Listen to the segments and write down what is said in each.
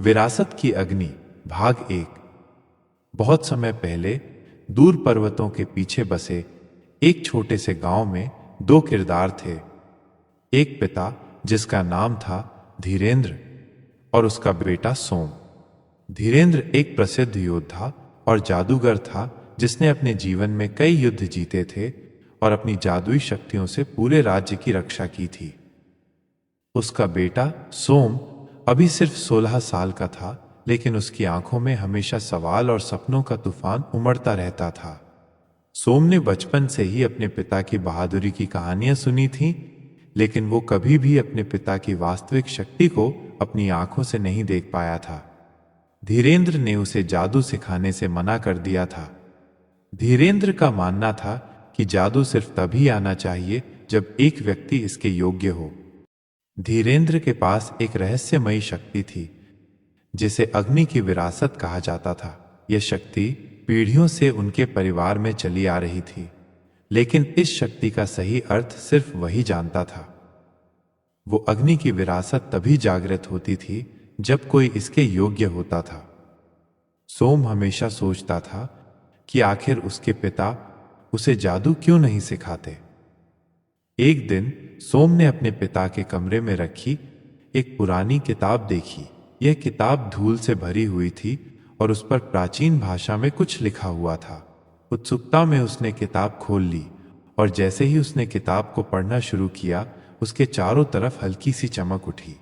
विरासत की अग्नि भाग 1। बहुत समय पहले दूर पर्वतों के पीछे बसे एक छोटे से गांव में दो किरदार थे। एक पिता जिसका नाम था धीरेंद्र और उसका बेटा सोम। धीरेंद्र एक प्रसिद्ध योद्धा और जादूगर था जिसने अपने जीवन में कई युद्ध जीते थे और अपनी जादुई शक्तियों से पूरे राज्य की रक्षा की थी। उसका बेटा सोम अभी सिर्फ 16 साल का था, लेकिन उसकी आंखों में हमेशा सवाल और सपनों का तूफान उमड़ता रहता था। सोम ने बचपन से ही अपने पिता की बहादुरी की कहानियां सुनी थीं, लेकिन वो कभी भी अपने पिता की वास्तविक शक्ति को अपनी आंखों से नहीं देख पाया था। धीरेंद्र ने उसे जादू सिखाने से मना कर दिया था। धीरेंद्र का मानना था कि जादू सिर्फ तभी आना चाहिए जब एक व्यक्ति इसके योग्य हो। धीरेंद्र के पास एक रहस्यमयी शक्ति थी जिसे अग्नि की विरासत कहा जाता था। यह शक्ति पीढ़ियों से उनके परिवार में चली आ रही थी, लेकिन इस शक्ति का सही अर्थ सिर्फ वही जानता था। वो अग्नि की विरासत तभी जागृत होती थी जब कोई इसके योग्य होता था। सोम हमेशा सोचता था कि आखिर उसके पिता उसे जादू क्यों नहीं सिखाते। एक दिन सोम ने अपने पिता के कमरे में रखी एक पुरानी किताब देखी। यह किताब धूल से भरी हुई थी और उस पर प्राचीन भाषा में कुछ लिखा हुआ था। उत्सुकता में उसने किताब खोल ली और जैसे ही उसने किताब को पढ़ना शुरू किया, उसके चारों तरफ हल्की सी चमक उठी।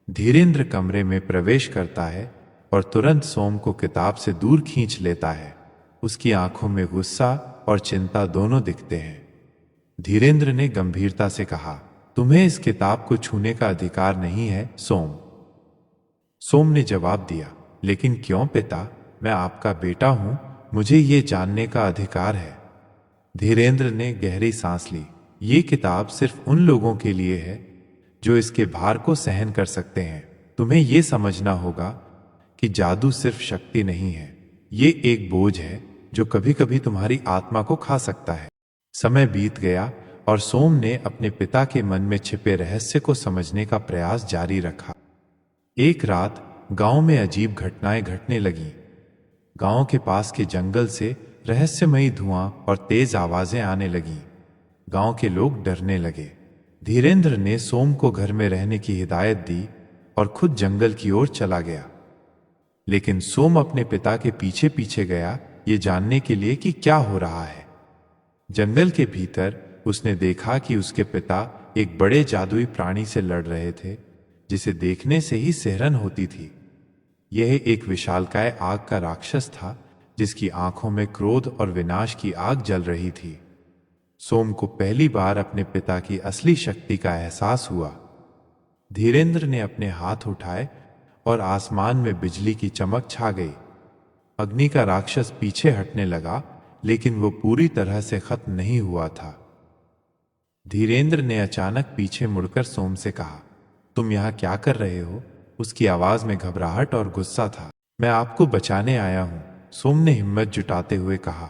धीरेंद्र कमरे में प्रवेश करता है और तुरंत सोम को किताब से दूर खींच लेता है। उसकी आंखों में गुस्सा और चिंता दोनों दिखते हैं। धीरेंद्र ने गंभीरता से कहा, तुम्हें इस किताब को छूने का अधिकार नहीं है सोम। सोम ने जवाब दिया, लेकिन क्यों पिता, मैं आपका बेटा हूं, मुझे ये जानने का अधिकार है। धीरेंद्र ने गहरी सांस ली। ये किताब सिर्फ उन लोगों के लिए है जो इसके भार को सहन कर सकते हैं। तुम्हें यह समझना होगा कि जादू सिर्फ शक्ति नहीं है, ये एक बोझ है जो कभी कभी तुम्हारी आत्मा को खा सकता है। समय बीत गया और सोम ने अपने पिता के मन में छिपे रहस्य को समझने का प्रयास जारी रखा। एक रात गांव में अजीब घटनाएं घटने लगीं। गांव के पास के जंगल से रहस्यमयी धुआं और तेज आवाजें आने लगीं। गांव के लोग डरने लगे। धीरेंद्र ने सोम को घर में रहने की हिदायत दी और खुद जंगल की ओर चला गया। लेकिन सोम अपने पिता के पीछे पीछे गया, ये जानने के लिए कि क्या हो रहा है। जंगल के भीतर उसने देखा कि उसके पिता एक बड़े जादुई प्राणी से लड़ रहे थे जिसे देखने से ही सिहरन होती थी। यह एक विशालकाय आग का राक्षस था जिसकी आंखों में क्रोध और विनाश की आग जल रही थी। सोम को पहली बार अपने पिता की असली शक्ति का एहसास हुआ। धीरेंद्र ने अपने हाथ उठाए और आसमान में बिजली की चमक छा गई। अग्नि का राक्षस पीछे हटने लगा, लेकिन वो पूरी तरह से खत्म नहीं हुआ था। धीरेंद्र ने अचानक पीछे मुड़कर सोम से कहा, तुम यहां क्या कर रहे हो? उसकी आवाज में घबराहट और गुस्सा था। मैं आपको बचाने आया हूं, सोम ने हिम्मत जुटाते हुए कहा।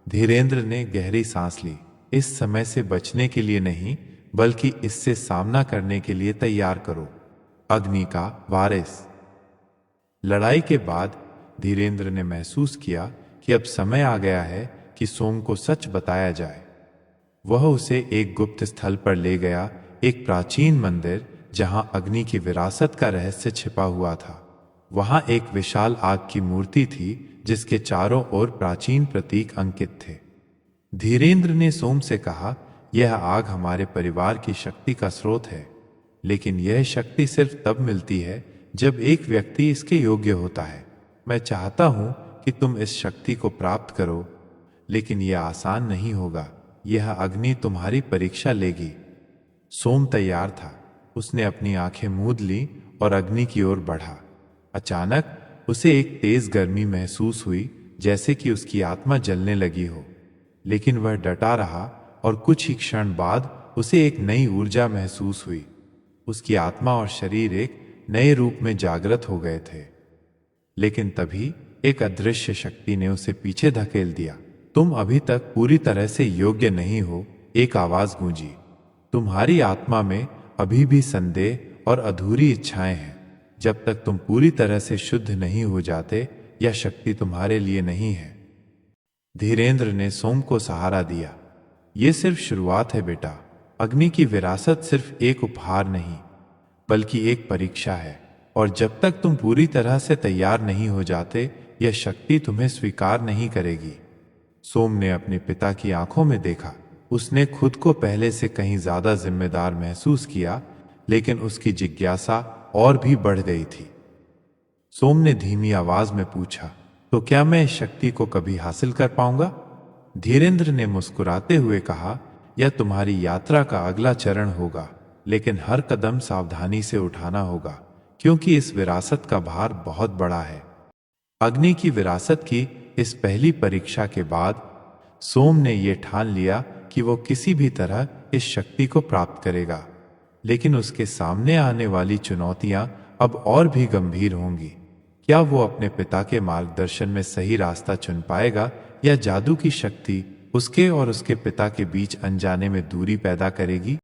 धीरेंद्र ने गहरी सांस ली। इस समय से बचने के लिए नहीं, बल्कि इससे सामना करने के लिए तैयार करो। अग्नि का वारिस। लड़ाई के बाद धीरेंद्र ने महसूस किया कि अब समय आ गया है कि सोम को सच बताया जाए। वह उसे एक गुप्त स्थल पर ले गया, एक प्राचीन मंदिर जहां अग्नि की विरासत का रहस्य छिपा हुआ था। वहां एक विशाल आग की मूर्ति थी जिसके चारों ओर प्राचीन प्रतीक अंकित थे। धीरेंद्र ने सोम से कहा, यह आग हमारे परिवार की शक्ति का स्रोत है, लेकिन यह शक्ति सिर्फ तब मिलती है जब एक व्यक्ति इसके योग्य होता है। मैं चाहता हूं कि तुम इस शक्ति को प्राप्त करो, लेकिन यह आसान नहीं होगा। यह अग्नि तुम्हारी परीक्षा लेगी। सोम तैयार था। उसने अपनी आंखें मूंद ली और अग्नि की ओर बढ़ा। अचानक उसे एक तेज गर्मी महसूस हुई, जैसे कि उसकी आत्मा जलने लगी हो। लेकिन वह डटा रहा और कुछ ही क्षण बाद उसे एक नई ऊर्जा महसूस हुई। उसकी आत्मा और शरीर एक नए रूप में जागृत हो गए थे। लेकिन तभी एक अदृश्य शक्ति ने उसे पीछे धकेल दिया। तुम अभी तक पूरी तरह से योग्य नहीं हो, एक आवाज गूंजी। तुम्हारी आत्मा में अभी भी संदेह और अधूरी इच्छाएं हैं। जब तक तुम पूरी तरह से शुद्ध नहीं हो जाते, यह शक्ति तुम्हारे लिए नहीं है। धीरेंद्र ने सोम को सहारा दिया। ये सिर्फ शुरुआत है बेटा। अग्नि की विरासत सिर्फ एक उपहार नहीं, बल्कि एक परीक्षा है, और जब तक तुम पूरी तरह से तैयार नहीं हो जाते, यह शक्ति तुम्हें स्वीकार नहीं करेगी। सोम ने अपने पिता की आंखों में देखा। उसने खुद को पहले से कहीं ज्यादा जिम्मेदार महसूस किया, लेकिन उसकी जिज्ञासा और भी बढ़ गई थी। सोम ने धीमी आवाज में पूछा, तो क्या मैं इस शक्ति को कभी हासिल कर पाऊंगा? धीरेंद्र ने मुस्कुराते हुए कहा, यह तुम्हारी यात्रा का अगला चरण होगा, लेकिन हर कदम सावधानी से उठाना होगा, क्योंकि इस विरासत का भार बहुत बड़ा है। अग्नि की विरासत की इस पहली परीक्षा के बाद सोम ने यह ठान लिया कि वो किसी भी तरह इस शक्ति को प्राप्त करेगा, लेकिन उसके सामने आने वाली चुनौतियां अब और भी गंभीर होंगी। क्या वो अपने पिता के मार्गदर्शन में सही रास्ता चुन पाएगा, या जादू की शक्ति उसके और उसके पिता के बीच अनजाने में दूरी पैदा करेगी?